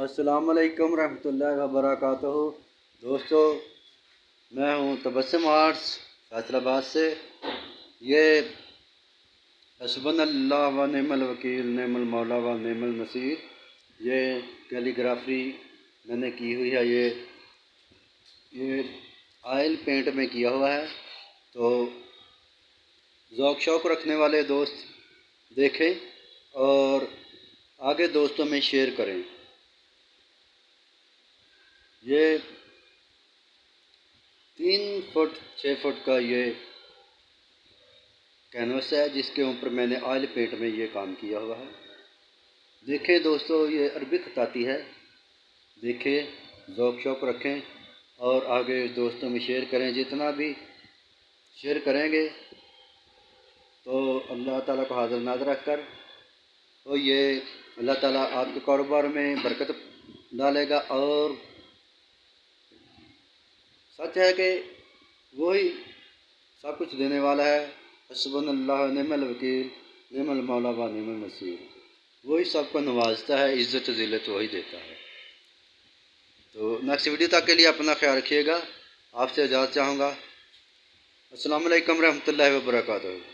السلام علیکم رحمۃ اللہ وبرکاتہ۔ دوستو، میں ہوں تبسم آرٹس فیصل آباد سے۔ یہ حسبنا اللہ و نعم الوکیل، نعم المولا و نعم النصیر، یہ کیلیگرافی میں نے کی ہوئی ہے۔ یہ آئل پینٹ میں کیا ہوا ہے، تو ذوق شوق رکھنے والے دوست دیکھیں اور آگے دوستوں میں شیئر کریں۔ یہ 3 فٹ 6 فٹ کا یہ کینوس ہے، جس کے اوپر میں نے آئل پینٹ میں یہ کام کیا ہوا ہے۔ دیکھیں دوستو، یہ عربی خطاطی ہے، دیکھیں، ذوق شوق رکھیں اور آگے دوستوں میں شیئر کریں۔ جتنا بھی شیئر کریں گے تو اللہ تعالیٰ کو حاضر ناظر رکھ کر تو یہ اللہ تعالیٰ آپ کے کاروبار میں برکت ڈالے گا، اور سچ ہے کہ وہی سب کچھ دینے والا ہے۔ حسبنا اللہ نعم الوکیل، نعم المولا و نعم النصیر، وہی سب کو نوازتا ہے، عزت و ذلت وہی دیتا ہے۔ تو نیکسٹ ویڈیو تک کے لیے اپنا خیال رکھیے گا۔ آپ سے اجازت چاہوں گا۔ السلام علیکم رحمۃ اللہ وبرکاتہ۔